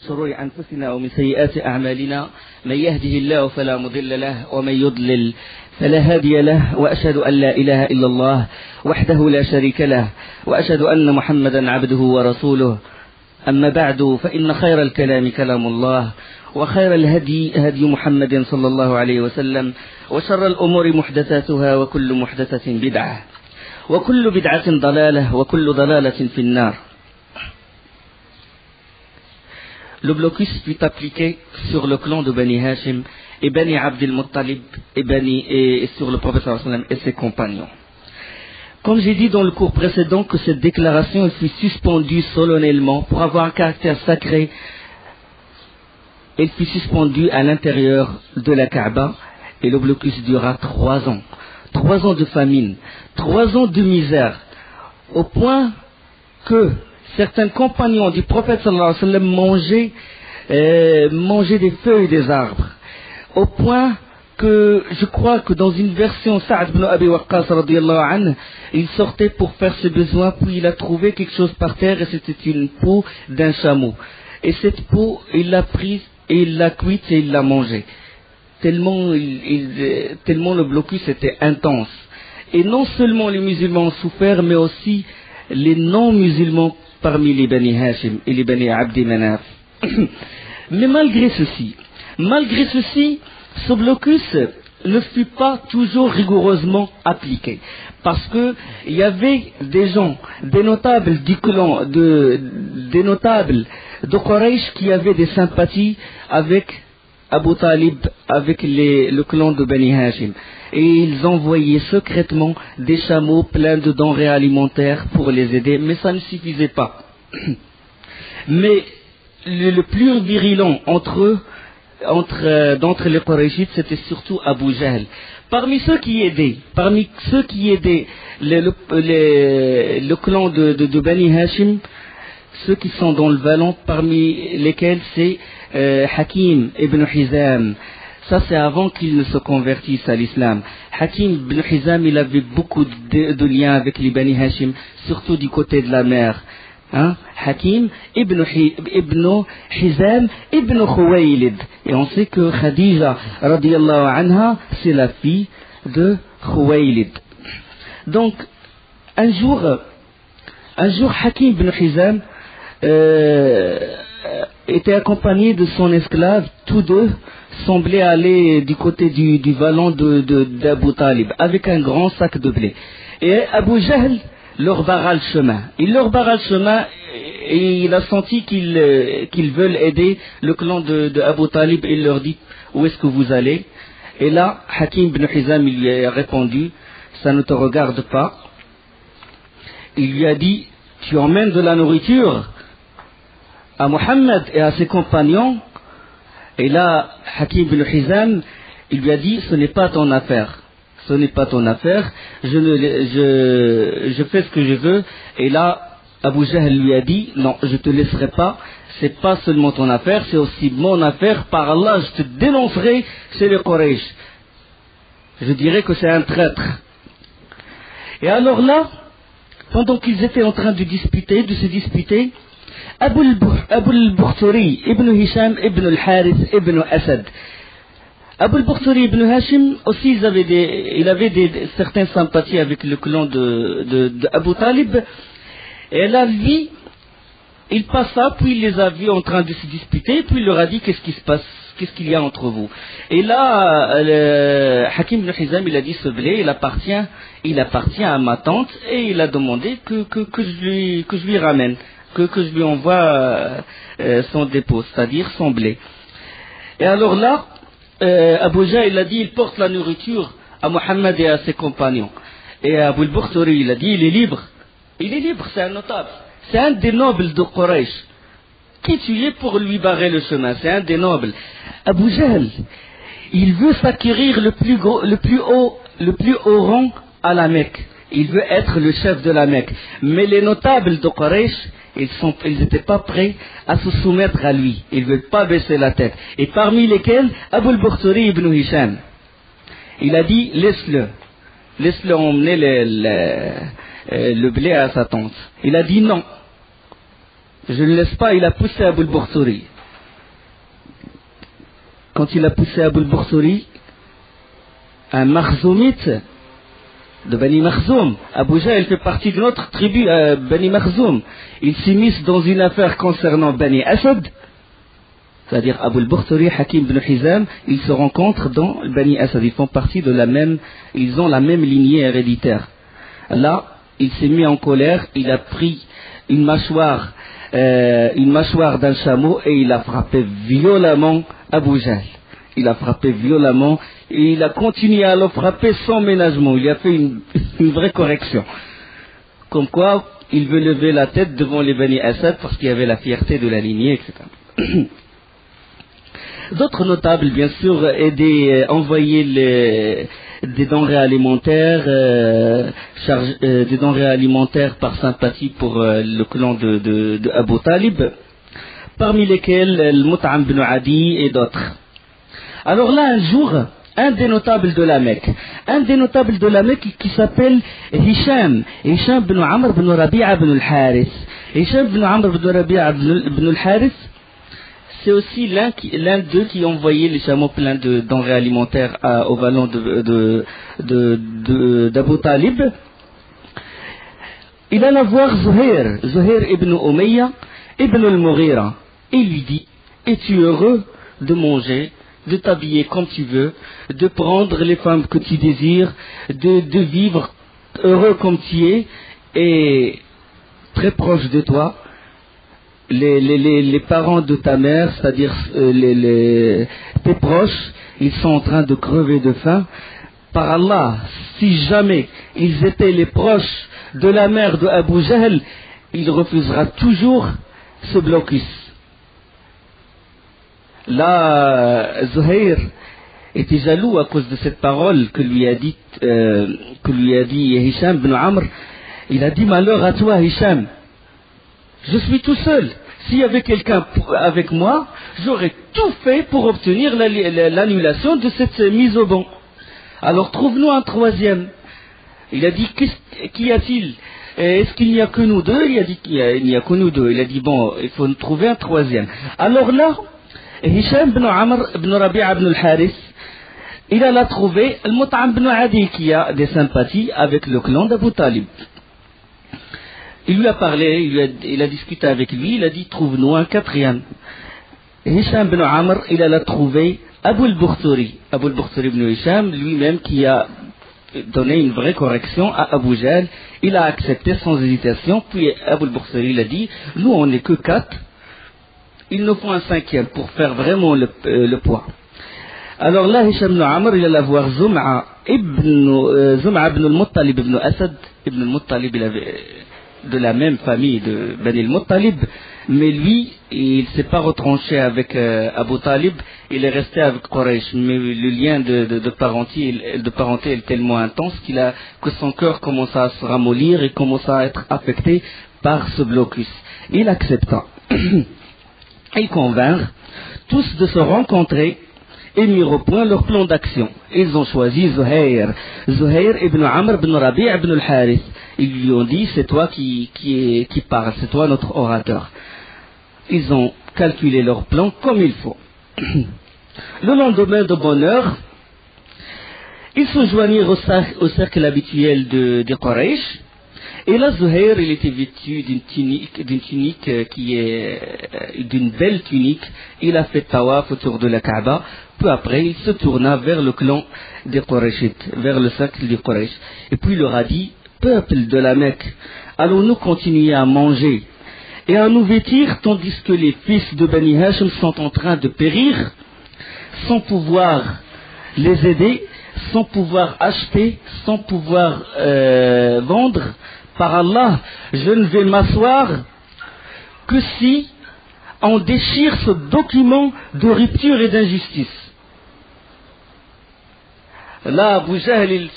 شرور أنفسنا ومن سيئات أعمالنا من يهده الله فلا مضل له ومن يضلل فلا هادي له وأشهد أن لا إله إلا الله وحده لا شريك له وأشهد أن محمدا عبده ورسوله أما بعد فإن خير الكلام كلام الله وخير الهدي هدي محمد صلى الله عليه وسلم وشر الأمور محدثاتها وكل محدثة بدعة وكل بدعة ضلالة وكل ضلالة في النار. Le blocus fut appliqué sur le clan de Bani Hashim et Bani Abdel Muttalib et sur le prophète sallallahu alayhi wa sallam et ses compagnons. Comme j'ai dit dans le cours précédent que cette déclaration fut suspendue solennellement pour avoir un caractère sacré, elle fut suspendue à l'intérieur de la Kaaba et le blocus dura 3 ans. 3 ans de famine, 3 ans de misère, au point que certains compagnons du prophète sallallahu alayhi wa sallam mangeaient des feuilles des arbres. Au point que je crois que dans une version, Sa'd ibn Abi Waqqas radiyallahu anhu, il sortait pour faire ses besoins, puis il a trouvé quelque chose par terre et c'était une peau d'un chameau. Et cette peau, il l'a prise et il l'a cuite et il l'a mangée. Tellement le blocus était intense. Et non seulement les musulmans ont souffert, mais aussi les non-musulmans parmi les Bani Hashim et les Bani Abdi Manaf. Mais malgré ceci, ce blocus ne fut pas toujours rigoureusement appliqué. Parce que il y avait des gens, des notables du clan, des notables de Quraysh qui avaient des sympathies avec Abu Talib, avec le clan de Bani Hashim. Et ils envoyaient secrètement des chameaux pleins de denrées alimentaires pour les aider, mais ça ne suffisait pas. Mais le plus virulent d'entre les Qurayshites, c'était surtout Abu Jahl. Parmi ceux qui aidaient le clan de Bani Hashim, ceux qui sont dans le Vallon, parmi lesquels c'est Hakim ibn Hizam. Ça c'est avant qu'il ne se convertisse à l'islam. Hakim ibn Hizam, il avait beaucoup de liens avec les Bani Hashim, surtout du côté de la mer. Hakim ibn Hizam ibn Khuwaylid. Et on sait que Khadija radiyallahu anha, c'est la fille de Khuwaylid. Donc, un jour Hakim ibn Hizam était accompagné de son esclave. Tous deux semblaient aller du côté du vallon d'Abu Talib avec un grand sac de blé. Et Abu Jahl leur barra le chemin. Il leur barra le chemin et il a senti qu'ils veulent aider le clan de Abu Talib. Il leur dit: où est-ce que vous allez? Et là, Hakim ibn Hizam, il lui a répondu: ça ne te regarde pas. Il lui a dit: tu emmènes de la nourriture à Mohammed et à ses compagnons. Et là, Hakim ibn Hizam, il lui a dit: ce n'est pas ton affaire. Ce n'est pas ton affaire, je fais ce que je veux. Et là, Abu Jahl lui a dit: non, je te laisserai pas, c'est pas seulement ton affaire, c'est aussi mon affaire, par Allah, je te dénoncerai chez les Quraysh. Je dirais que c'est un traître. Et alors là, pendant qu'ils étaient en train de se disputer, Abu al-Bukhturi ibn Hisham ibn al-Harith ibn Asad, Abu al-Bukhturi ibn Hashim aussi, il avait certaines sympathies avec le clan de Abu Talib. Et là, lui, il passa, puis il les a vus en train de se disputer, puis il leur a dit: qu'est-ce qui se passe, qu'est-ce qu'il y a entre vous? Et là, Hakim ibn Hizam, il a dit: ce blé, il appartient à ma tante, et il a demandé que je lui ramène, que je lui envoie son dépôt, c'est-à-dire son blé. Et alors là, Abu Jahl, il a dit: il porte la nourriture à Mohammed et à ses compagnons. Et Abu al-Bukhturi, il a dit: il est libre, c'est un notable, c'est un des nobles de Quraysh. Qui tu es pour lui barrer le chemin? C'est un des nobles. Abu Jahl, il veut s'acquérir le plus haut rang à la Mecque. Il veut être le chef de la Mecque. Mais les notables de Quraysh, ils n'étaient pas prêts à se soumettre à lui. Ils ne veulent pas baisser la tête. Et parmi lesquels, Abu al-Bukhturi ibn Hisham. Il a dit: laisse-le emmener le blé à sa tante. Il a dit: non, je ne laisse pas. Il a poussé Abu al-Bukhturi. quand il a poussé Abu al-Bukhturi, un Makhzoumite de Bani Makhzoum. Abu Jahl fait partie de notre tribu, Bani Makhzoum. Il s'immisce dans une affaire concernant Bani Asad, c'est-à-dire Abu al-Bukhturi, Hakim ibn Hizam, ils se rencontrent dans Bani Asad. Ils font partie de la même, ils ont la même lignée héréditaire. Là, il s'est mis en colère, il a pris une mâchoire d'un chameau et il a frappé violemment Abu Jahl. Il a frappé violemment et il a continué à le frapper sans ménagement. Il a fait une vraie correction. Comme quoi, il veut lever la tête devant les Bani Asad parce qu'il y avait la fierté de la lignée, etc. D'autres notables, bien sûr, envoyaient des denrées alimentaires, des denrées alimentaires par sympathie pour le clan de Abu Talib, parmi lesquels le Mut'am ibn Adi et d'autres. Alors là, un jour, un des notables de la Mecque qui s'appelle Hisham ibn Amr ibn Rabi'a ibn al-Harith. Hisham ibn Amr ibn Rabi'a ibn al-Harith, c'est aussi l'un d'eux qui envoyait les chameaux pleins de denrées alimentaires au vallon d'Abu Talib. Il alla voir Zuhair ibn Umayya ibn al-Mughira, et lui dit: es-tu heureux de manger, de t'habiller comme tu veux, de prendre les femmes que tu désires, de vivre heureux comme tu es, et très proche de toi, les parents de ta mère, c'est-à-dire tes proches, ils sont en train de crever de faim. Par Allah, si jamais ils étaient les proches de la mère de Abu Jahl, il refusera toujours ce blocus. Là, Zuhair était jaloux à cause de cette parole que lui a dit Hisham ibn Amr. Il a dit: malheur à toi, Hisham. Je suis tout seul. S'il y avait quelqu'un avec moi, j'aurais tout fait pour obtenir l'annulation de cette mise au banc. Alors trouve-nous un troisième. Il a dit: qu'y a-t-il? Est-ce qu'il n'y a que nous deux? Il a dit qu'il n'y a que nous deux. Il a dit: bon, il faut trouver un troisième. Alors là, Hisham ibn Amr ibn Rabi'a ibn al-Harith, il alla trouver Al-Mut'am ibn Adi qui a des sympathies avec le clan d'Abu Talib. Il lui a parlé, il a discuté avec lui, il a dit: trouve-nous un quatrième. Hisham ibn Amr, il alla trouver Abu al-Bukhturi ibn Hisham, lui-même qui a donné une vraie correction à Abu Jahl. Il a accepté sans hésitation, puis Abu al-Bukhturi il a dit: nous on n'est que 4, il nous faut un cinquième pour faire vraiment le poids. Alors là, Hisham ibn Amr, il alla voir Zum'a ibn al-Muttalib ibn Asad. Ibn al-Muttalib, il avait de la même famille de Bani al-Muttalib, mais lui, il ne s'est pas retranché avec Abu Talib, il est resté avec Quraysh, mais le lien de parenté est tellement intense que son cœur commença à se ramollir et commença à être affecté par ce blocus. Il accepta. Ils convinrent tous de se rencontrer et mirent au point leur plan d'action. Ils ont choisi Zuhair ibn Amr ibn Rabi' ibn al-Harith. Ils lui ont dit: c'est toi qui parle, c'est toi notre orateur. Ils ont calculé leur plan comme il faut. Le lendemain de bonne heure, ils se joignirent au cercle habituel des Quraysh. Et là, Zuhair, il était vêtu d'une tunique qui est d'une belle tunique. Il a fait tawaf autour de la Kaaba. Peu après, il se tourna vers le clan des Qurayshites, vers le cercle des Quraysh. Et puis il leur a dit: peuple de la Mecque, allons-nous continuer à manger et à nous vêtir tandis que les fils de Bani Hashim sont en train de périr, sans pouvoir les aider, sans pouvoir acheter, sans pouvoir vendre? Par Allah, je ne vais m'asseoir que si on déchire ce document de rupture et d'injustice. Là, Abu Jahl, il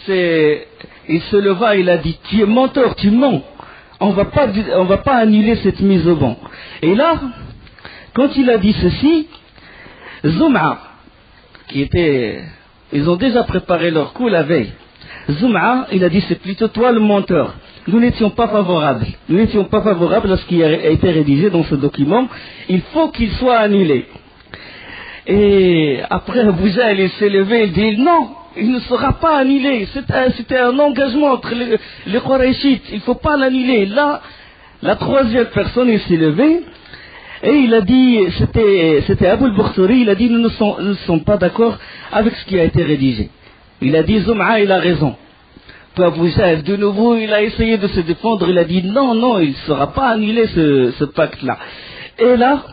se leva, il a dit: tu es menteur, tu mens. On va pas annuler cette mise au banc. Et là, quand il a dit ceci, Zum'a, ils ont déjà préparé leur coup la veille. Zum'a, il a dit: c'est plutôt toi le menteur. Nous n'étions pas favorables. Nous n'étions pas favorables à ce qui a été rédigé dans ce document. Il faut qu'il soit annulé. Et après Abu Jahl, il s'est levé, il dit non, il ne sera pas annulé. C'était un engagement entre les Qurayshites, il ne faut pas l'annuler. Là, la troisième personne, il s'est levé et il a dit, c'était Abu al-Bakhtari, il a dit nous ne sommes pas d'accord avec ce qui a été rédigé. Il a dit Zum'a, il a raison. Puis Abu Jahl, de nouveau, il a essayé de se défendre, il a dit non, il ne sera pas annulé ce pacte-là. Et là,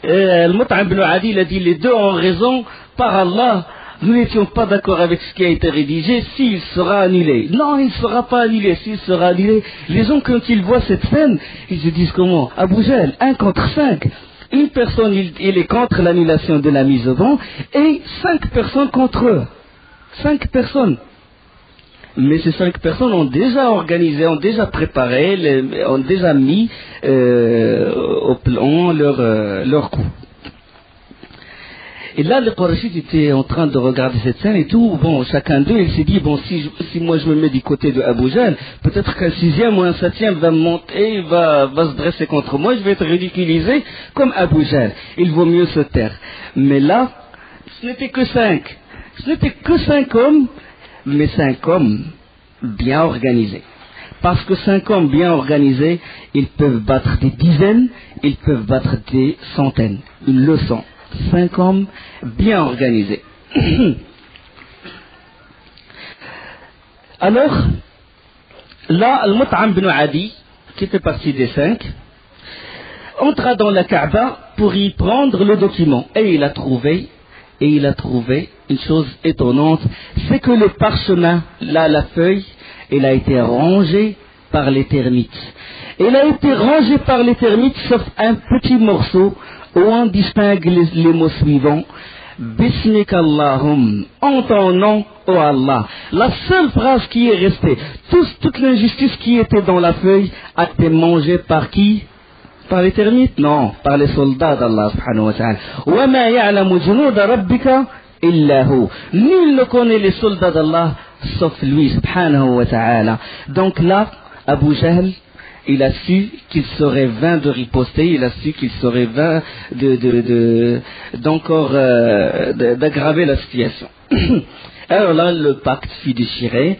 Al-Mut'im ibn Adi, il a dit les deux ont raison, par Allah, nous n'étions pas d'accord avec ce qui a été rédigé, s'il sera annulé. Non, il ne sera pas annulé, s'il sera annulé. Les gens, quand ils voient cette scène, ils se disent comment? Abu Jahl, 1 contre 5. Une personne, il est contre l'annulation de la mise au banc, et 5 personnes contre eux. 5 personnes. Mais ces 5 personnes ont déjà organisé, ont déjà préparé, ont déjà mis au plan leur coup. Et là, les Qurayshites étaient en train de regarder cette scène et tout. Bon, chacun d'eux, il s'est dit, bon, si moi je me mets du côté de Abu Jahl, peut-être qu'un 6e ou un 7e va monter, va se dresser contre moi, je vais être ridiculisé comme Abu Jahl. Il vaut mieux se taire. Mais là, ce n'était que 5. Ce n'était que 5 hommes, mais 5 hommes bien organisés. Parce que 5 hommes bien organisés, ils peuvent battre des dizaines, ils peuvent battre des centaines. Une leçon. 5 hommes bien organisés. Alors, là, Al-Mut'im ibn Adi, qui fait partie des 5, entra dans la Kaaba pour y prendre le document. Et il a trouvé une chose étonnante, c'est que le parchemin, là, la feuille, elle a été rangée par les termites. Elle a été rangée par les termites, sauf un petit morceau où on distingue les mots suivants. Bismika Allahum, en ton nom, ô Allah. La seule phrase qui est restée, toute l'injustice qui était dans la feuille a été mangée par qui? Par les termites? Non, par les soldats d'Allah subhanahu wa ta'ala. Wa ma ya'lamu junuda rabbika illa hu. Nul ne connaît les soldats d'Allah sauf lui subhanahu wa ta'ala. Donc là, Abu Jahl, il a su qu'il serait vain de riposter, il a su qu'il serait vain d'aggraver la situation. Alors là, le pacte fut déchiré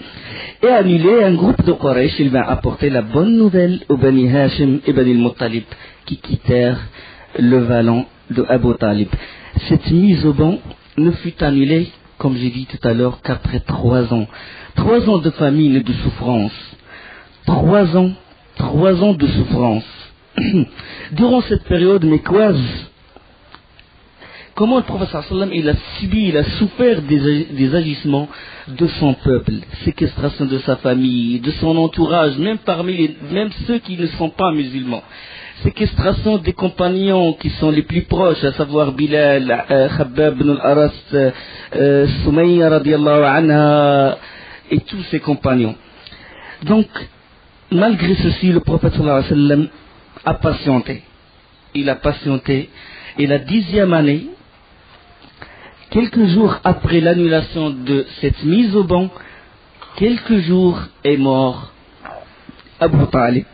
et annulé. Un groupe de Quraysh, il va apporter la bonne nouvelle aux Bani Hashim et Bani al-Muttalib qui quittèrent le vallon de Abu Talib. Cette mise au banc ne fut annulée, comme j'ai dit tout à l'heure, qu'après 3 ans. 3 ans de famine et de souffrance. 3 ans de souffrance. Durant cette période mécoise, comment le prophète sallam il a souffert des agissements de son peuple, séquestration de sa famille, de son entourage, même même ceux qui ne sont pas musulmans, séquestration des compagnons qui sont les plus proches, à savoir Bilal, Khabbab ibn al-Aras, Sumayya radiyallahu anha et tous ses compagnons. Donc, malgré ceci, le prophète sallallahu alayhi wa sallam a patienté. Il a patienté. Et la 10e année, quelques jours après l'annulation de cette mise au banc, quelques jours est mort Abu Talib.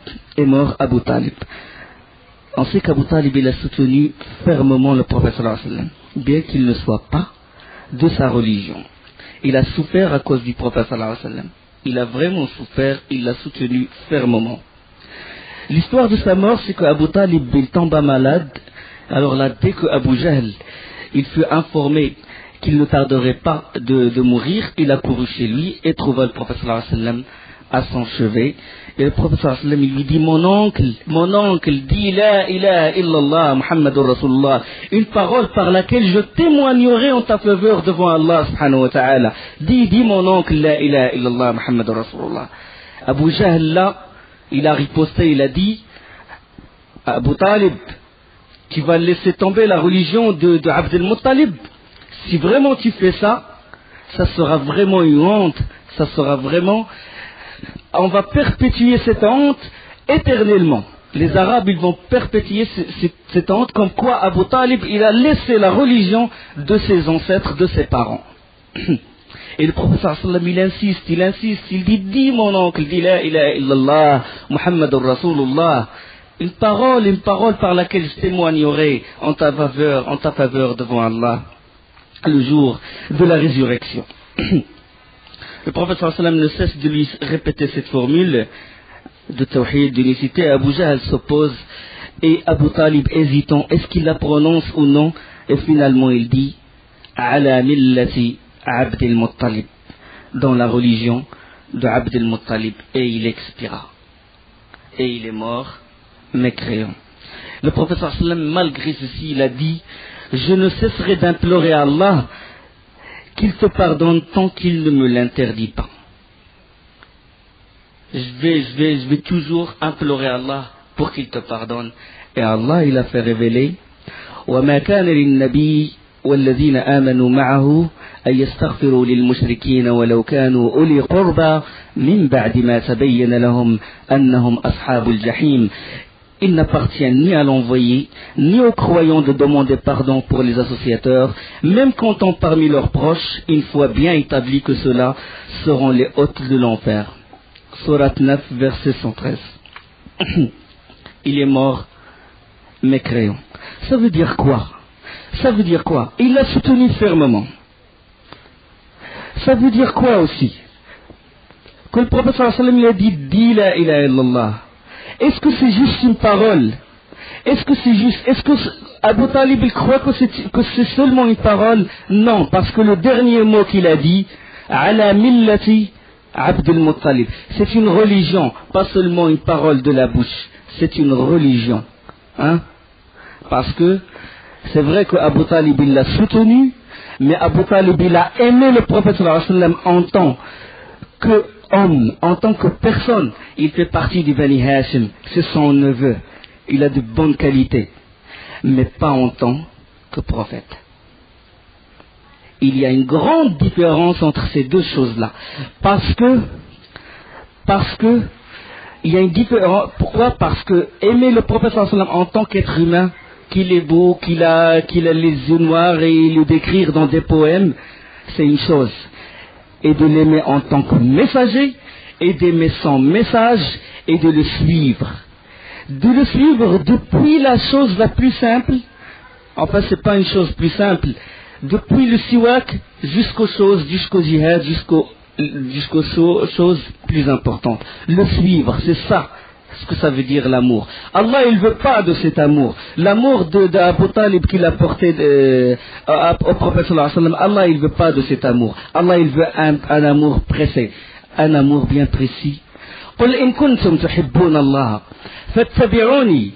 On sait qu'Abu Talib il a soutenu fermement le prophète sallallahu alayhi wa sallam, bien qu'il ne soit pas de sa religion. Il a souffert à cause du prophète sallallahu alayhi wa sallam. Il a vraiment souffert, il l'a soutenu fermement. L'histoire de sa mort, c'est qu'Abu Talib il tomba malade. Alors là, dès que Abu Jahl il fut informé qu'il ne tarderait pas de mourir, il a couru chez lui et trouva le prophète sallallahu alayhi wa sallam à son chevet. Et le prophète sallallahu alayhi wa sallam il lui dit mon oncle, dis la ilaha illallah Muhammadur Rasulullah, une parole par laquelle je témoignerai en ta faveur devant Allah subhanahu wa ta'ala. Dis mon oncle la ilaha illallah Muhammadur Rasulullah. Abu Jahl là, il a riposté, il a dit Abu Talib, tu vas laisser tomber la religion de Abd al-Muttalib. Si vraiment tu fais ça, ça sera vraiment une honte, ça sera vraiment... On va perpétuer cette honte éternellement. Les Arabes, ils vont perpétuer cette honte comme quoi Abu Talib, il a laissé la religion de ses ancêtres, de ses parents. Et le professeur sallam, il insiste, il dit, dis mon oncle, dis la ilaha illallah, Muhammadur Rasulullah. une parole par laquelle je témoignerai en ta faveur devant Allah, le jour de la résurrection. Le prophète sallallahu alayhi wa sallam ne cesse de lui répéter cette formule de tawhid, d'unicité. Abu Jahl s'oppose et Abu Talib hésitant, est-ce qu'il la prononce ou non? Et finalement il dit ala millati Abd al-Muttalib, dans la religion de Abd al-Muttalib, et il expira. Et il est mort mécréant. Le prophète sallallahu alayhi wa sallam, malgré ceci, il a dit, je ne cesserai d'implorer à Allah qu'il te pardonne tant qu'il ne me l'interdit pas. Je vais toujours implorer Allah pour qu'il te pardonne. Et Allah, il a fait révéler وَمَا كَانَ لِلنَّبِيِّ وَالَّذِينَ آمَنُوا مَعَهُ أَن يَسْتَغْفِرُوا لِلْمُشْرِكِينَ وَلَوْ كَانُوا أُولِي قُرْبَى مِنْ بَعْدِ مَا تَبَيَّنَ لَهُمْ أَنَّهُمْ أَصْحَابُ الْجَحِيمِ. Il n'appartient ni à l'envoyé, ni aux croyants de demander pardon pour les associateurs, même comptant parmi leurs proches, une fois bien établi que ceux-là seront les hôtes de l'enfer. Sourate 9, verset 113. Il est mort mécréant. Ça veut dire quoi? Ça veut dire quoi? Il l'a soutenu fermement. Ça veut dire quoi aussi? Que le prophète sallallahu alayhi wa sallam il a dit, dis la ilaha illallah. Est-ce que c'est juste une parole? Est-ce que c'est juste? Est-ce que Abu Talib il croit que c'est seulement une parole? Non, parce que le dernier mot qu'il a dit, ala millati Abd al-Muttalib, c'est une religion, pas seulement une parole de la bouche, c'est une religion. Hein? Parce que c'est vrai que Abu Talib il l'a soutenu, mais Abu Talib il a aimé le prophète sallallahu alayhi wa sallam en tant que homme, en tant que personne. Il fait partie du Bani Hashim, c'est son neveu, il a de bonnes qualités, mais pas en tant que prophète. Il y a une grande différence entre ces deux choses-là, parce que il y a une différence. Pourquoi? Parce que aimer le prophète sallallahu alayhi wa sallam en tant qu'être humain, qu'il est beau, qu'il a les yeux noirs et le décrire dans des poèmes, c'est une chose. Et de l'aimer en tant que messager, et d'aimer son message, et de le suivre. De le suivre depuis la chose la plus simple, enfin c'est pas une chose plus simple, depuis le siwak jusqu'aux jihad, jusqu'aux choses plus importantes. Le suivre, c'est ça ce que ça veut dire l'amour. Allah il veut pas de cet amour. L'amour d'Abu Talib qu'il a porté au prophète sallallahu alayhi wa sallam, Allah il veut pas de cet amour. Allah il veut un amour pressé, un amour bien précis. قل إن كنتم تحبون الله فاتبعوني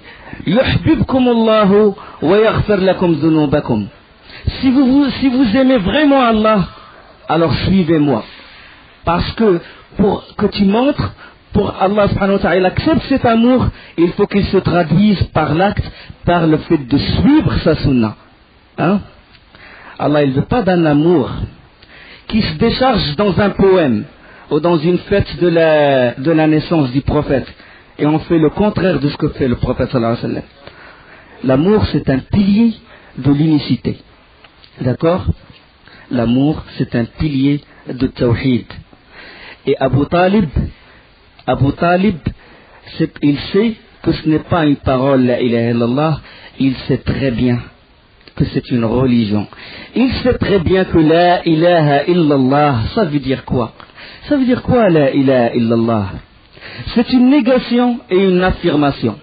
يحببكم الله ويغفر لكم ذنوبكم. Si vous aimez vraiment Allah, alors suivez-moi. Parce que pour que tu montres, pour Allah subhanahu wa ta'ala accepte cet amour, il faut qu'il se traduise par l'acte, par le fait de suivre sa sunna. Hein? Allah il ne veut pas d'un amour qui se décharge dans un poème ou dans une fête de la naissance du prophète. Et on fait le contraire de ce que fait le prophète sallallahu alayhi wa sallam. L'amour c'est un pilier de l'unicité. D'accord? L'amour c'est un pilier de tawhid. Et Abu Talib, il sait que ce n'est pas une parole, la ilaha illallah, il sait très bien que c'est une religion. Il sait très bien que la ilaha illallah, ça veut dire quoi? Ça veut dire quoi la ilaha illallah? C'est une négation et une affirmation.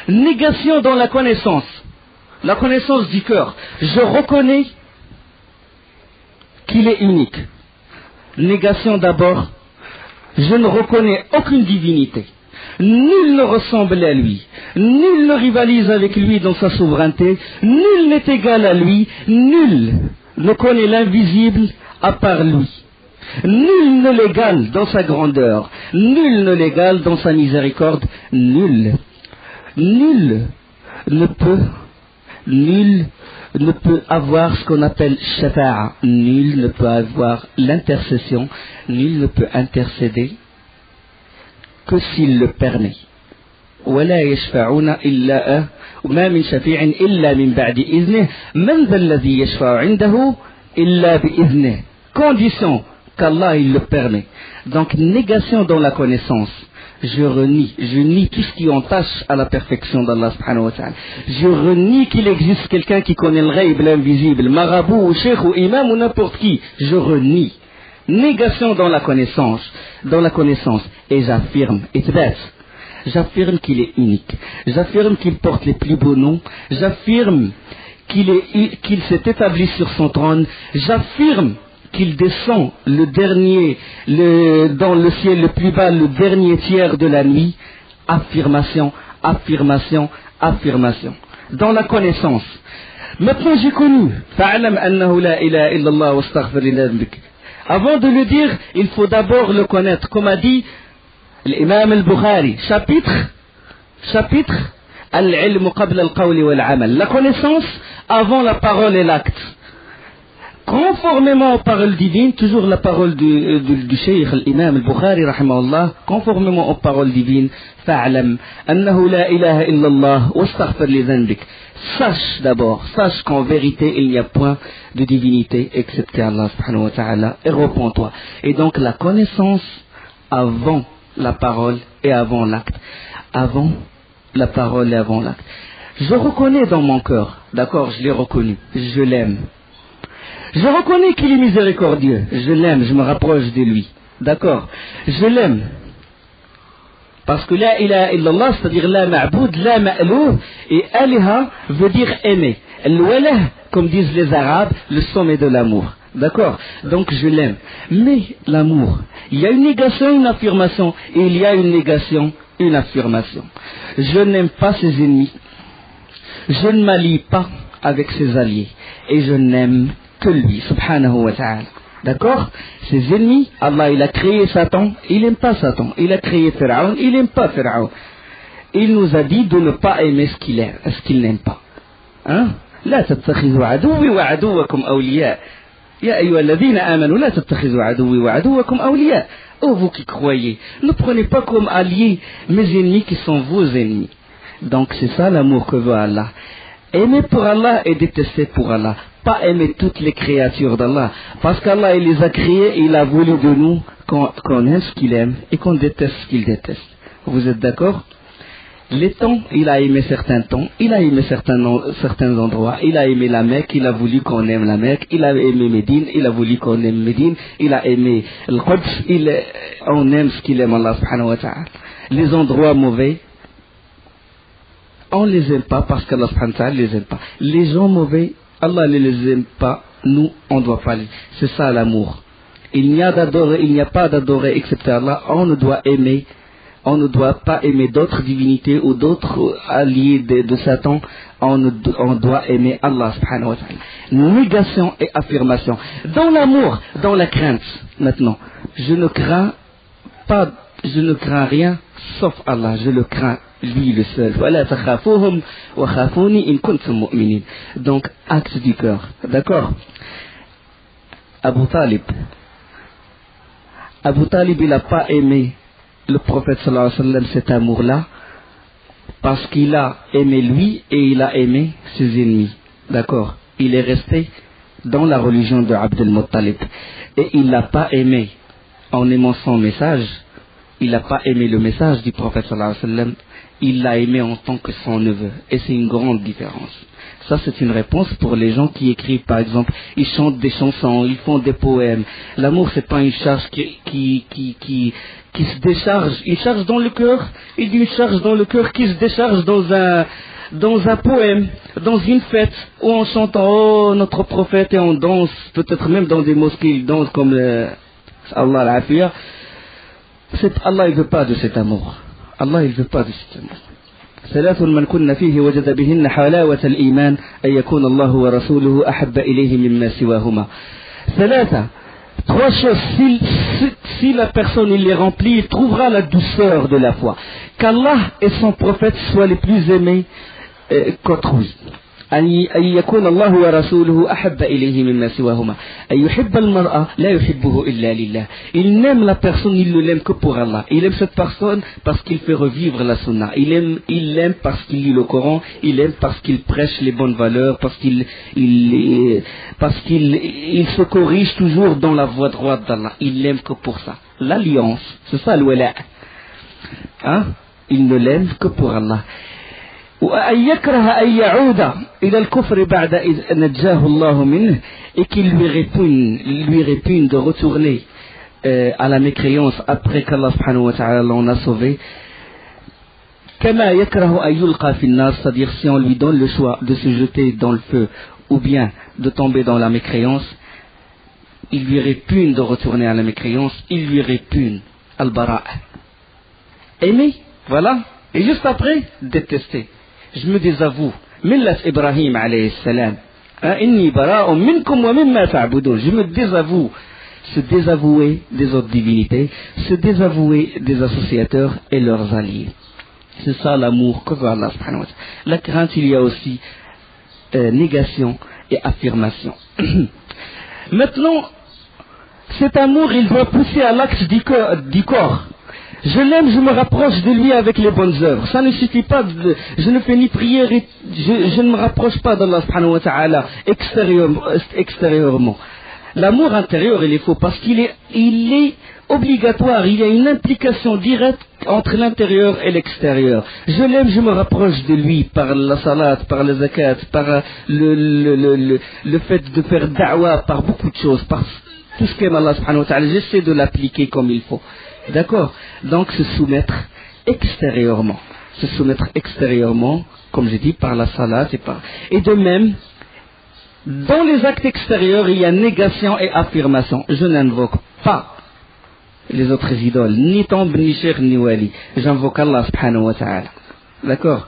Négation dans la connaissance du cœur. Je reconnais qu'il est unique. Négation d'abord. Je ne reconnais aucune divinité. Nul ne ressemble à lui. Nul ne rivalise avec lui dans sa souveraineté. Nul n'est égal à lui. Nul ne connaît l'invisible à part lui. Nul ne l'égale dans sa grandeur. Nul ne l'égale dans sa miséricorde. Nul ne peut avoir ce qu'on appelle shafa'a. Nul ne peut avoir l'intercession. Nul ne peut intercéder que s'il le permet. ولا يشفعون إلا ما من شفيع إلا من بعد إذنه من ذا الذي يشفع عنده إلا بإذنه. Condition qu'Allah il le permet. Donc négation dans la connaissance. je nie tout ce qui entache à la perfection d'Allah subhanahu wa ta'ala. Je renie qu'il existe quelqu'un qui connaît le ghaib, l'invisible, marabout ou cheikh ou imam ou n'importe qui. Je renie. Négation dans la connaissance. Et j'affirme, j'affirme qu'il est unique. J'affirme qu'il porte les plus beaux noms. J'affirme qu'il s'est établi sur son trône. J'affirme qu'il descend dans le ciel le plus bas, le dernier tiers de la nuit. Affirmation. Dans la connaissance. Maintenant j'ai connu. Fa'alam annahu la ilaha illallah wa astaghfir li dhanbik. Avant de le dire, il faut d'abord le connaître. Comme a dit l'imam al-Bukhari, chapitre al-ilm qabla al-qawli wal-amal. La connaissance avant la parole et l'acte. Conformément aux paroles divines, toujours la parole du cheikh l'imam al-Bukhari rahimahullah, conformément aux paroles divines, fa'alam annahu la ilaha illallah wa astaghfir li dhanbik. Sache qu'en vérité il n'y a point de divinité excepté Allah subhanahu wa ta'ala, et repens-toi. Et donc la connaissance avant la parole et avant l'acte. Avant la parole et avant l'acte. Je reconnais dans mon cœur, d'accord, je l'ai reconnu, je l'aime. Je reconnais qu'il est miséricordieux, je l'aime, je me rapproche de lui, d'accord, je l'aime. Parce que la ilaha illallah, c'est-à-dire la ma'boud, la ma'louh, et aliha veut dire aimer. Al-walah, comme disent les Arabes, le sommet de l'amour. D'accord? Donc je l'aime. Mais l'amour, il y a une négation, une affirmation, et il y a une négation, une affirmation. Je n'aime pas ses ennemis. Je ne m'allie pas avec ses alliés. Et je n'aime que lui, subhanahu wa ta'ala. D'accord? Ses ennemis, Allah il a créé Satan, il n'aime pas Satan. Il a créé Pharaon, il n'aime pas Pharaon. Il nous a dit de ne pas aimer ce qu'il aime, ce qu'il n'aime pas. Hein? لا تتخذوا عدوي وعدوكم أولياء. يا أيها الذين آمنوا لا تتخذوا عدوي وعدوكم أولياء. Oh vous qui croyez, ne prenez pas comme alliés mes ennemis qui sont vos ennemis. Donc c'est ça l'amour que veut Allah. Aimer pour Allah et détester pour Allah. Pas aimer toutes les créatures d'Allah. Parce qu'Allah il les a créées et il a voulu de nous qu'on aime ce qu'il aime et qu'on déteste ce qu'il déteste. Vous êtes d'accord? Les temps, il a aimé certains temps, il a aimé certains endroits, il a aimé la Mecque, il a voulu qu'on aime la Mecque, il a aimé Médine, il a voulu qu'on aime Médine, il a aimé le Quds, on aime ce qu'il aime Allah subhanahu wa ta'ala. Les endroits mauvais, on ne les aime pas parce qu'Allah subhanahu wa ta'ala ne les aime pas. Les gens mauvais, Allah ne les aime pas, nous on ne doit pas les. C'est ça l'amour. Il n'y a pas d'adorer excepté Allah, on ne doit pas aimer d'autres divinités ou d'autres alliés de Satan, on doit aimer Allah subhanahu wa ta'ala. Négation et affirmation. Dans l'amour, dans la crainte, maintenant, je ne crains rien sauf Allah, je le crains lui le seul. Voilà, takhafuhum wa khafuni in kuntum mu'minin. Donc, acte du cœur. D'accord? Abu Talib, il n'a pas aimé le prophète sallallahu alayhi wa sallam cet amour-là parce qu'il a aimé lui et il a aimé ses ennemis. D'accord? Il est resté dans la religion de Abdul Muttalib et il l'a pas aimé en aimant son message. Il n'a pas aimé le message du prophète sallallahu alayhi wa sallam, il l'a aimé en tant que son neveu. Et c'est une grande différence. Ça, c'est une réponse pour les gens qui écrivent, par exemple, ils chantent des chansons, ils font des poèmes. L'amour, c'est pas une charge qui se décharge, une charge dans le cœur, il dit une charge dans le cœur qui se décharge dans un poème, dans une fête, où on chante oh notre prophète et on danse, peut-être même dans des mosquées, ils dansent comme Allah al-Afiyah. Allah il veut pas de cet amour. Allah il veut pas de cet amour. ثلاث من كن فيه وجد بهن حلاوة الإيمان أن يكون الله ورسوله أحب إليه مما سواهما. ثلاثة. Trois choses, si la personne il les remplit, il trouvera la douceur de la foi. Qu'Allah et son prophète soient les plus aimés qu'autrui. أن يكون الله ورسوله أحب إليه مما سواهما. أن يحب المرأة لا يحبه إلا لله. Il n'aime la personne, il ne l'aime que pour Allah. Il aime cette personne parce qu'il fait revivre la sunna. Il l'aime parce qu'il lit le Coran. Il l'aime parce qu'il prêche les bonnes valeurs, parce qu'il se corrige toujours dans la voie droite d'Allah. Il l'aime que pour ça. L'alliance, c'est ça le wala'. Hein? Il ne l'aime que pour Allah. Et qu'il lui répugne de retourner à la mécréance après qu'Allah subhanahu wa ta'ala l'en a sauvé. C'est-à-dire si on lui donne le choix de se jeter dans le feu ou bien de tomber dans la mécréance, il lui répugne de retourner à la mécréance, il lui répugne al-bara'. Aimer, voilà, et juste après, détester. Je me désavoue. Millat Ibrahim alayhi salam. Inni bara'un minkum wa mimma ta'budun. Je me désavoue. Se désavouer des autres divinités, se désavouer des associateurs et leurs alliés. C'est ça l'amour que veut Allah subhanahu wa ta'ala. La crainte, il y a aussi négation et affirmation. Maintenant, cet amour, il doit pousser à l'axe du corps. Je l'aime, je me rapproche de lui avec les bonnes œuvres. Ça ne suffit pas, je ne fais ni prière, je ne me rapproche pas d'Allah subhanahu wa ta'ala extérieurement. L'amour intérieur, il est faux parce qu'il est obligatoire, il y a une implication directe entre l'intérieur et l'extérieur. Je l'aime, je me rapproche de lui par la salat, par le zakat, par le fait de faire da'wah, par beaucoup de choses, par tout ce qu'aime Allah subhanahu wa ta'ala. J'essaie de l'appliquer comme il faut. D'accord? Donc se soumettre extérieurement. Se soumettre extérieurement, comme j'ai dit, par la salat et de même, dans les actes extérieurs, il y a négation et affirmation. Je n'invoque pas les autres idoles, ni tombe, ni cheikh, ni wali. J'invoque Allah subhanahu wa ta'ala. D'accord?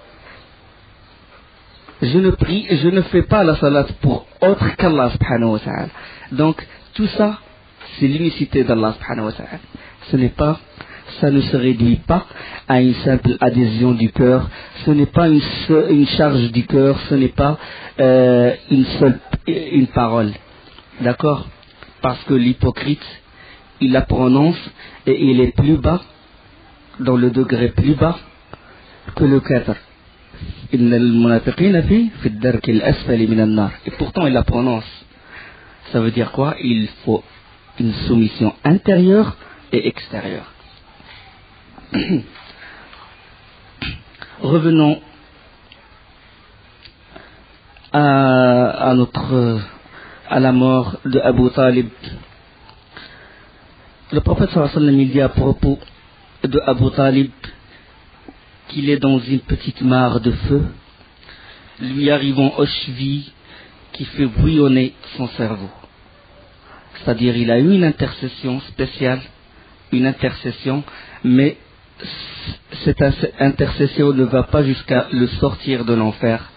Je ne prie, je ne fais pas la salat pour autre qu'Allah subhanahu wa ta'ala. Donc, tout ça, c'est l'unicité d'Allah subhanahu wa ta'ala. Ça ne se réduit pas à une simple adhésion du cœur, ce n'est pas une charge du cœur, ce n'est pas une parole. D'accord? Parce que l'hypocrite, il la prononce et il est plus bas, dans le degré plus bas que le kafir. Et pourtant il la prononce. Ça veut dire quoi? Il faut une soumission intérieure et extérieure. Revenons à la mort de Abu Talib. Le prophète sallallahu alayhi wa sallam, il dit à propos de Abu Talib qu'il est dans une petite mare de feu, lui arrivant aux chevilles, qui fait bouillonner son cerveau. C'est-à-dire il a eu une intercession spéciale, mais cette intercession ne va pas jusqu'à le sortir de l'enfer.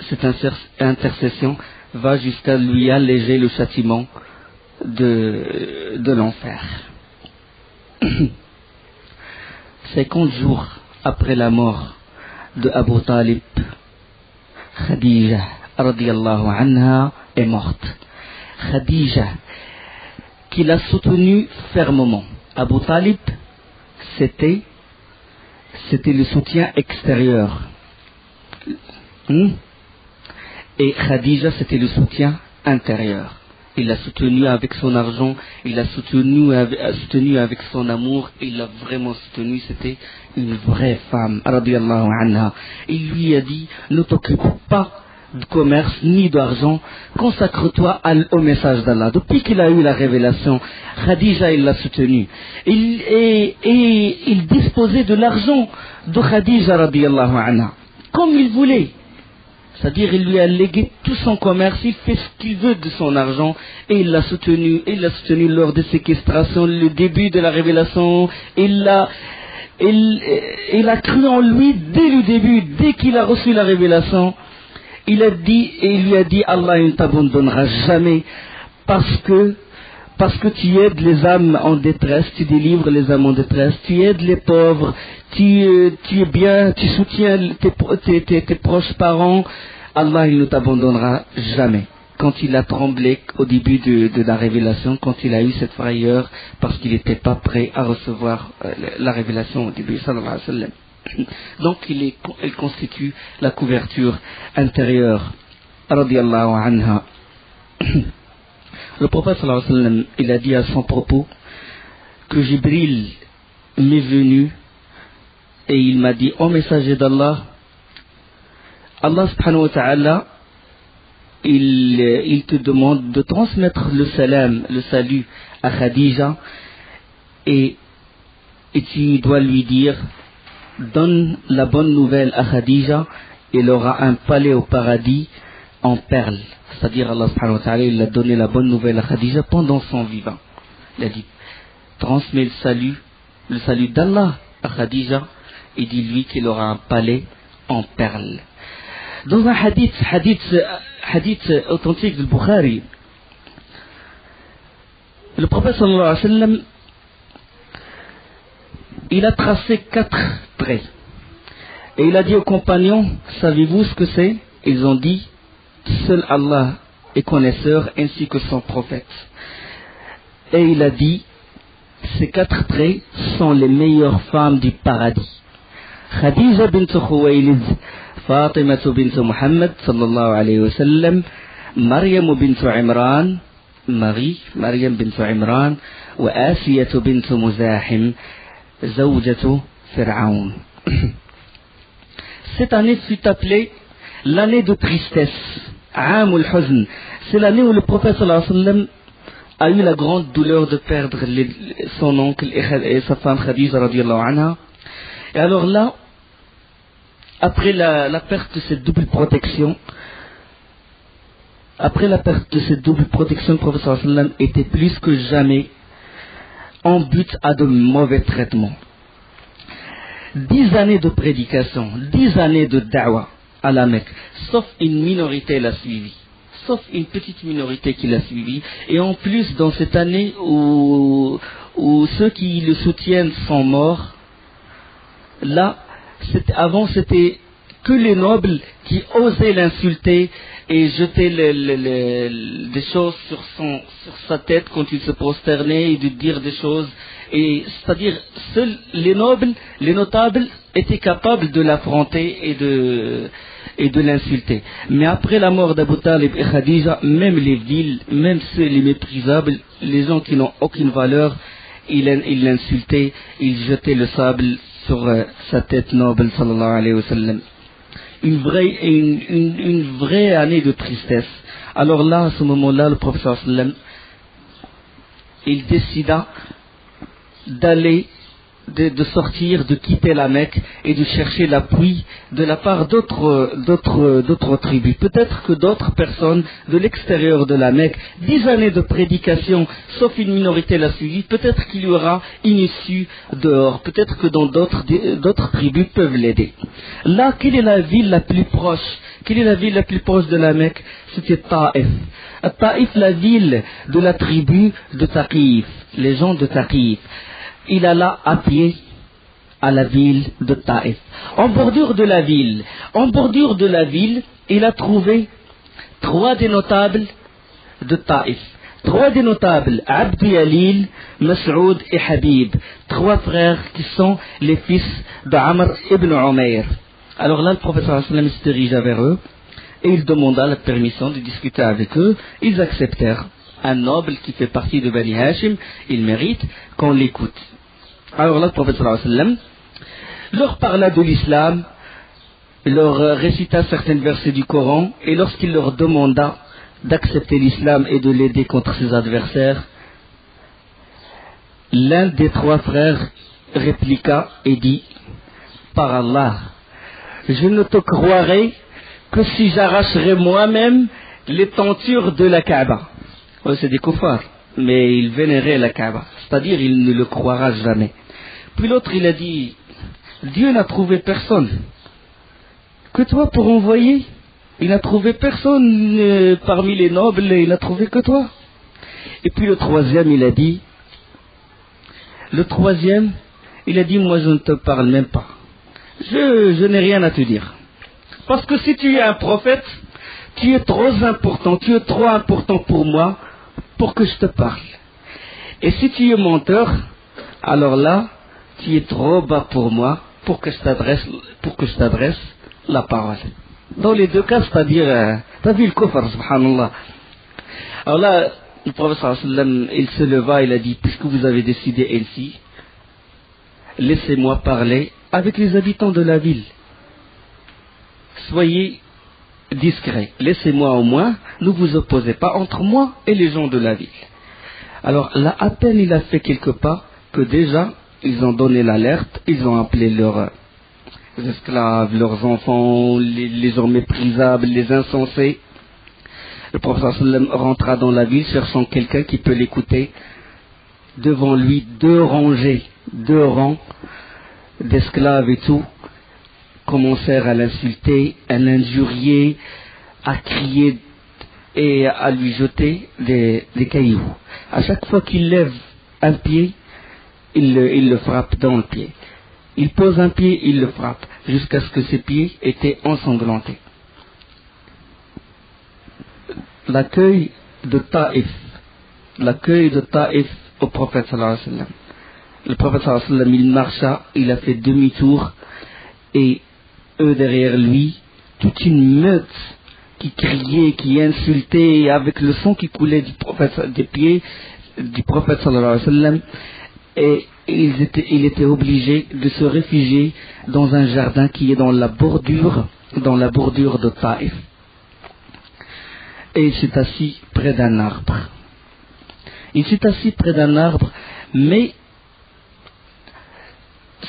Cette intercession va jusqu'à lui alléger le châtiment de l'enfer. 50 jours après la mort de Abu Talib, Khadija radiyallahu anha est morte. Khadija, qui l'a soutenu fermement. Abu Talib, c'était le soutien extérieur. Et Khadija, c'était le soutien intérieur. Il l'a soutenu avec son argent, il l'a soutenu avec son amour, il l'a vraiment soutenu, c'était une vraie femme, radiyallahu anha. Il lui a dit, ne t'occupe pas de commerce ni d'argent, consacre-toi au message d'Allah. Depuis qu'il a eu la révélation, Khadija, il l'a soutenu. Il disposait de l'argent de Khadija, radiyallahu anha, comme il voulait. C'est-à-dire, il lui a légué tout son commerce, il fait ce qu'il veut de son argent, et il l'a soutenu lors des séquestrations, le début de la révélation, il a cru en lui dès le début, dès qu'il a reçu la révélation. Il lui a dit, Allah ne t'abandonnera jamais, parce que tu aides les âmes en détresse, tu délivres les âmes en détresse, tu aides les pauvres, tu es bien, tu soutiens tes proches parents, Allah il ne t'abandonnera jamais. Quand il a tremblé au début de la révélation, quand il a eu cette frayeur, parce qu'il n'était pas prêt à recevoir la révélation au début, sallallahu alayhi wa sallam. Donc il constitue la couverture intérieure, radiyallahu anha. Le prophète sallallahu alayhi wa sallam, il a dit à son propos que Jibril m'est venu et il m'a dit, ô messager d'Allah, Allah subhanahu wa ta'ala, il te demande de transmettre le salam, le salut à Khadija, et tu dois lui dire, donne la bonne nouvelle à Khadija, il aura un palais au paradis en perles. C'est-à-dire Allah subhanahu wa ta'ala, il a donné la bonne nouvelle à Khadija pendant son vivant. Il a dit, transmets le salut d'Allah à Khadija, et dis-lui qu'il aura un palais en perles. Dans un hadith authentique du Bukhari, le prophète sallallahu alayhi wa sallam, il a tracé 4 traits. Et il a dit aux compagnons, savez-vous ce que c'est? Ils ont dit, seul Allah est connaisseur ainsi que son prophète. Et il a dit, ces 4 traits sont les meilleures femmes du paradis. Khadija bint Khuwaylid, Fatima bint Muhammad sallallahu alayhi wa sallam, Maryam bint Imran, Maryam bint Imran, wa Asiyah bint Muzahim, Zawjatu Fir'aun. Cette année fut appelée l'année de tristesse, Aamul Huzn. C'est l'année où le prophète sallallahu alayhi wa sallam a eu la grande douleur de perdre son oncle et sa femme Khadija radiyallahu anha. Et alors là, après la perte de cette double protection, le prophète sallallahu alayhi wa sallam était plus que jamais en but à de mauvais traitements. 10 années de prédication, 10 années de da'wah à la Mecque, sauf une minorité l'a suivi. Sauf une petite minorité qui l'a suivi. Et en plus, dans cette année où ceux qui le soutiennent sont morts, là, avant c'était que les nobles qui osaient l'insulter et jeter des choses sur sa tête quand il se prosternait et de dire des choses. Et c'est-à-dire, seuls les nobles, les notables étaient capables de l'affronter et de l'insulter. Mais après la mort d'Abu Talib et Khadija, même les villes, même ceux les méprisables, les gens qui n'ont aucune valeur, ils l'insultaient, ils jetaient le sable sur sa tête noble, sallallahu alayhi wa sallam. Une vraie année de tristesse. Alors là, à ce moment-là, le prophète sallallahu alayhi wa sallam, il décida d'aller, de sortir, de quitter la Mecque et de chercher l'appui de la part d'autres tribus. Peut-être que d'autres personnes de l'extérieur de la Mecque, 10 années de prédication, sauf une minorité l'a suivi, peut-être qu'il y aura une issue dehors, peut-être que dans d'autres tribus peuvent l'aider. Là, quelle est la ville la plus proche? Quelle est la ville la plus proche de la Mecque? C'était Taïf. Taïf, la ville de la tribu de Taqif, les gens de Taqif. Il alla à pied à la ville de Taïf. En bordure de la ville, il a trouvé 3 des notables de Taïf. 3 des notables, Abd Yalil, Mas'oud et Habib. 3 frères qui sont les fils d'Amr ibn Umayr. Alors là, le prophète sallallahu alayhi wa sallam se dirigea vers eux et il demanda la permission de discuter avec eux. Ils acceptèrent. Un noble qui fait partie de Bani Hashim, il mérite qu'on l'écoute. Alors là, le prophète sallallahu alayhi wa sallam leur parla de l'islam, leur récita certains versets du Coran, et lorsqu'il leur demanda d'accepter l'islam et de l'aider contre ses adversaires, l'un des 3 frères répliqua et dit, par Allah, je ne te croirai que si j'arracherai moi-même les tentures de la Kaaba. Oh, c'est des kuffars, mais il vénérait la Kaaba, c'est-à-dire il ne le croira jamais. Puis l'autre il a dit, Dieu n'a trouvé personne que toi pour envoyer. Il n'a trouvé personne parmi les nobles, il n'a trouvé que toi. Et puis le troisième il a dit, moi je ne te parle même pas. Je n'ai rien à te dire. Parce que si tu es un prophète, tu es trop important pour moi, pour que je te parle. Et si tu es menteur, alors là, tu es trop bas pour moi, pour que je t'adresse la parole. Dans les 2 cas, c'est-à-dire, t'as vu le kufr, subhanallah. Alors là, le prophète sallallahu alayhi wa sallam, il se leva, il a dit, puisque vous avez décidé ainsi, laissez-moi parler avec les habitants de la ville. Soyez discrets, laissez-moi au moins, ne vous opposez pas entre moi et les gens de la ville. Alors là, à peine il a fait quelques pas, que déjà, ils ont donné l'alerte, ils ont appelé leurs esclaves, leurs enfants, les gens méprisables, les insensés. Le prophète sallam rentra dans la ville cherchant quelqu'un qui peut l'écouter. Devant lui, deux rangs d'esclaves et tout, commencèrent à l'insulter, à l'injurier, à crier et à lui jeter des cailloux. À chaque fois qu'il lève un pied, il le frappe dans le pied. Il pose un pied, il le frappe, jusqu'à ce que ses pieds étaient ensanglantés. L'accueil de Taïf au prophète sallallahu alayhi wa sallam. Le prophète sallallahu alayhi wa sallam, il marcha, il a fait demi-tour, et eux derrière lui, toute une meute qui criait, qui insultait, avec le sang qui coulait des pieds du prophète sallallahu alayhi wa sallam, et il était obligé de se réfugier dans un jardin qui est dans la bordure de Taïf. Et il s'est assis près d'un arbre. Mais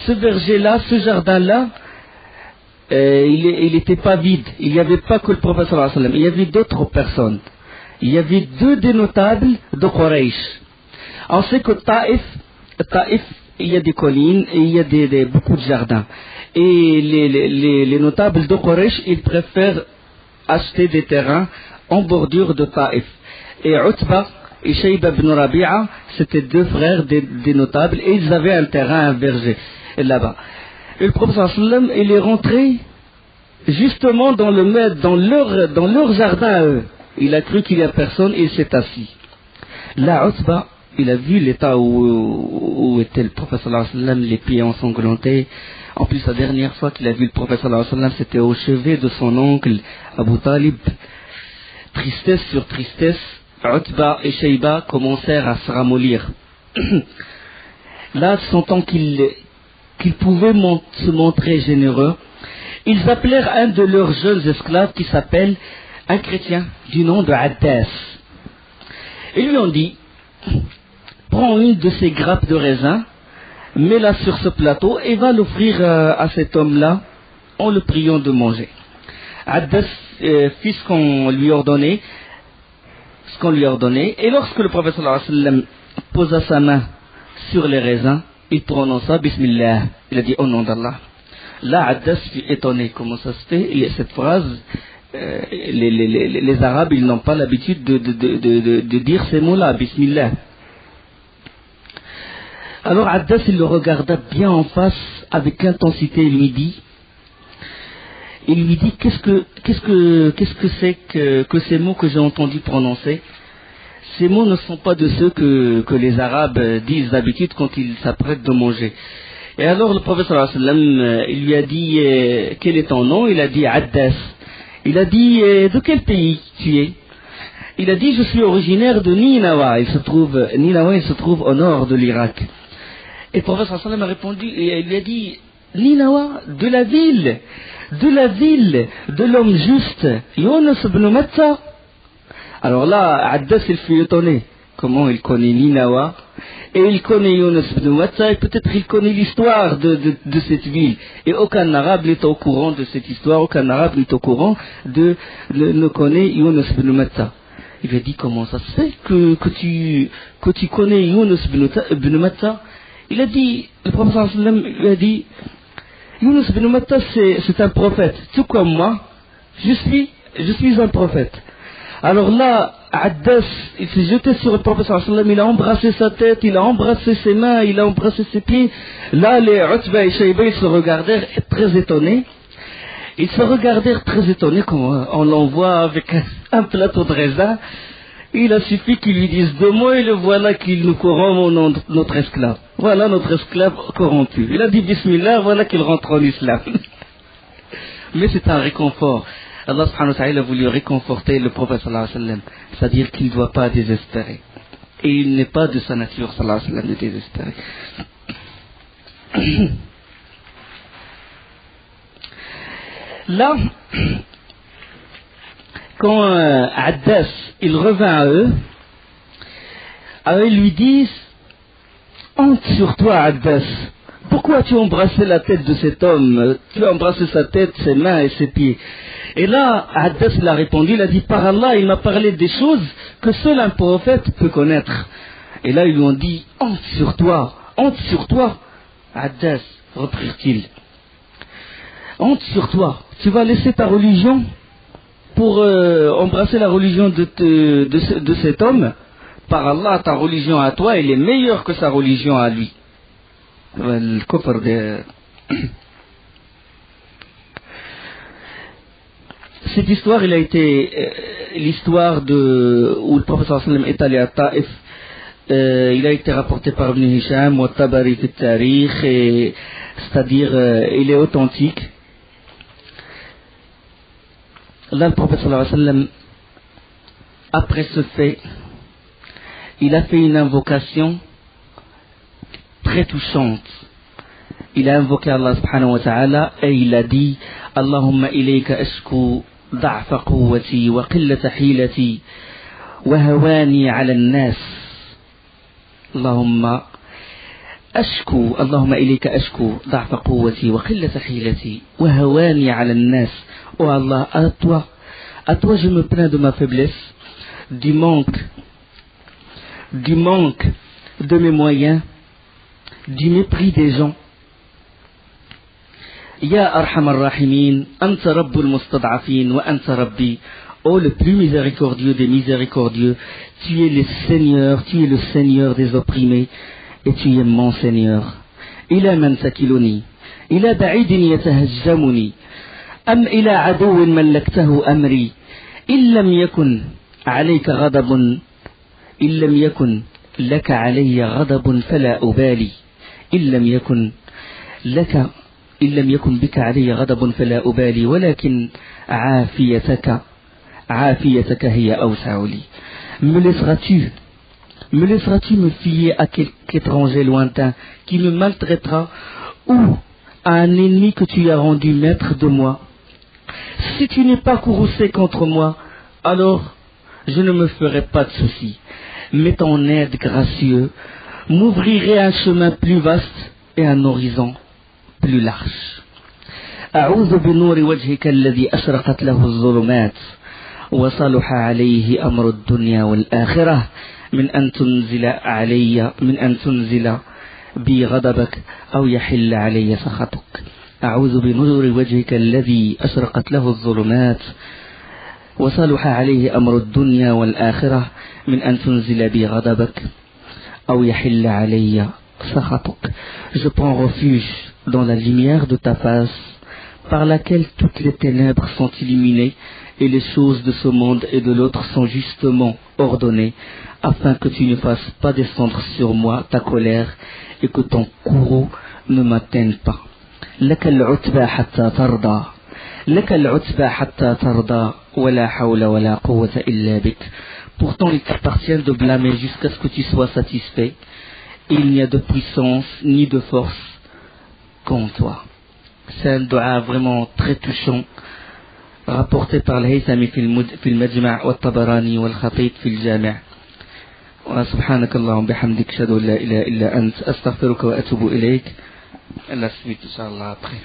ce verger-là, ce jardin-là, il n'était pas vide. Il n'y avait pas que le prophète sallallahu alayhi wa sallam. Il y avait d'autres personnes. Il y avait deux des notables de Quraysh. On sait que Taïf, il y a des collines et il y a beaucoup de jardins. Et les notables de Quraysh, ils préfèrent acheter des terrains en bordure de Taïf. Et Utba et Shayba ibn Rabi'a, c'était deux frères des notables, et ils avaient un terrain, un verger là-bas. Et le prophète sallallahu alayhi wa sallam, il est rentré justement dans leur jardin à eux. Il a cru qu'il n'y a personne et il s'est assis. Là, Utba, il a vu l'état où était le prophète sallallahu alayhi wa sallam, les pieds ensanglantés. En plus, la dernière fois qu'il a vu le prophète sallallahu alayhi wa sallam, c'était au chevet de son oncle Abu Talib. Tristesse sur tristesse, Utba et Shayba commencèrent à se ramollir. Là, sentant qu'ils pouvaient se montrer généreux, ils appelèrent un de leurs jeunes esclaves qui s'appelle un chrétien du nom de Addas. Ils lui ont dit: prends une de ces grappes de raisin, mets-la sur ce plateau et va l'offrir à cet homme-là en le priant de manger. Addas fit ce qu'on lui ordonnait, et lorsque le prophète sallallahu alayhi wa sallam posa sa main sur les raisins, il prononça Bismillah, il a dit au nom d'Allah. Là, Addas fut étonné. Comment ça se fait? Et cette phrase, les Arabes, ils n'ont pas l'habitude de dire ces mots-là, Bismillah. Alors Addas, il le regarda bien en face avec intensité et lui dit qu'est-ce que c'est que ces mots que j'ai entendus prononcer? Ces mots ne sont pas de ceux que les Arabes disent d'habitude quand ils s'apprêtent de manger. Et alors le prophète sallallahu alayhi wa sallam, il lui a dit quel est ton nom? Il a dit Addas. Il a dit de quel pays tu es? Il a dit je suis originaire de Ninawa. Ninawa il se trouve au nord de l'Irak. Et le prophète sallallahu alayhi wa sallam a répondu, et il lui a dit Ninawa, de la ville de l'homme juste, Yunus ibn Matta. Alors là, Addas il fut étonné. Comment il connaît Ninawa et il connaît Yunus ibn Matta, et peut-être il connaît l'histoire de cette ville. Et aucun arabe n'est au courant de cette histoire, aucun arabe n'est au courant ne connaît Yunus ibn Matta. Il lui a dit comment ça se fait que tu connais Yunus ibn Matta? Il a dit, le prophète sallallahu alayhi wa sallam lui a dit Yunus ibn Matta c'est un prophète, tout comme moi, je suis un prophète. Alors là, Addas, il s'est jeté sur le prophète sallallahu alayhi wa sallam, il a embrassé sa tête, il a embrassé ses mains, il a embrassé ses pieds. Là, les Utba et Shayba, ils se regardèrent très étonnés. Comme on l'envoie avec un plateau de raisin. Il a suffi qu'il lui dise deux mots et le voilà qu'il nous corrompt notre esclave. Voilà notre esclave corrompu. Il a dit Bismillah, voilà qu'il rentre en islam. Mais c'est un réconfort. Allah subhanahu wa ta'ala a voulu réconforter le prophète sallallahu alayhi wa sallam. C'est-à-dire qu'il ne doit pas désespérer. Et il n'est pas de sa nature sallallahu alayhi wa sallam de désespérer. Là, quand Addas, il revint à eux, alors ils lui disent, honte sur toi, Addas. Pourquoi tu as embrassé la tête de cet homme? Tu as embrassé sa tête, ses mains et ses pieds. Et là, Addas l'a répondu, il a dit, par Allah, il m'a parlé des choses que seul un prophète peut connaître. Et là, ils lui ont dit, honte sur toi, Addas, reprirent-ils. Honte sur toi, tu vas laisser ta religion pour embrasser la religion de cet homme? Par Allah, ta religion à toi, elle est meilleure que sa religion à lui. Le kufr de... Cette histoire, il a été l'histoire où le prophète sallallahu alayhi wa sallam est allé à Taïf. Il a été rapporté par Ibn Hisham ou Tabari fi Tarikh, c'est-à-dire il est authentique. Là, le prophète sallallahu alayhi wa sallam, après ce fait, il a fait une invocation très touchante. Il a invoqué Allah subhanahu wa ta'ala et il a dit Allahumma ilayka ashku ضعف قوتي وقلة حيلتي وهواني على الناس اللهم إليك أشكو ضعف قوتي وقلة حيلتي وهواني على الناس. Oh Allah, à toi je me plains de ma faiblesse, du manque de mes moyens, du mépris des gens. Ya Arhamar Rahimin, Anta Rabbul Mustad'afin wa Anta Rabbi. Oh, le plus miséricordieux des miséricordieux, tu es le Seigneur des opprimés, et tu es mon Seigneur. Ila man takiluni, ila ba'idin yatahajjamuni, am ila adowin mallaktahu amri, illam yakun alayka ghadabun, illam yakun laka alayya ghadabun fala ubali, illam yakun بك علي غضب فلا أبالي ولكن عافيتك هي أوسع لي. Me laisseras-tu me fier à quelque étranger lointain qui me maltraitera ou à un ennemi que tu as rendu maître de moi? Si tu n'es pas courroucé contre moi, alors je ne me ferai pas de soucis. Mais ton aide gracieux m'ouvrirait un chemin plus vaste et un horizon plus large. أعوذ بنور وجهك الذي أشرقت له الظلمات وصلح عليه أمر الدنيا والآخرة من أن تنزل بي غضبك أو يحل علي سخطك. أعوذ بنور وجهك الذي أشرقت له الظلمات وصلح عليه أمر الدنيا والآخرة من أن تنزل بي غضبك أو يحل علي سخطك. Je prends refuge dans la lumière de ta face, par laquelle toutes les ténèbres sont illuminées et les choses de ce monde et de l'autre sont justement ordonnées, afin que tu ne fasses pas descendre sur moi ta colère et que ton courroux ne m'atteigne pas. لك العتبى حتى ترضى ولا حول ولا قوة إلا بك. Pourtant il t'appartient de blâmer jusqu'à ce que tu sois satisfait, et il n'y a de puissance ni de force qu'en toi. C'est un dua vraiment très touchant, rapporté par الهيثمي في المجمع والطبراني والخطيب في الجامع. وسبحانك اللهم بحمدك أشهد أن لا إله إلا أنت أستغفرك وأتوب إليك. La suite, Inch'Allah, après.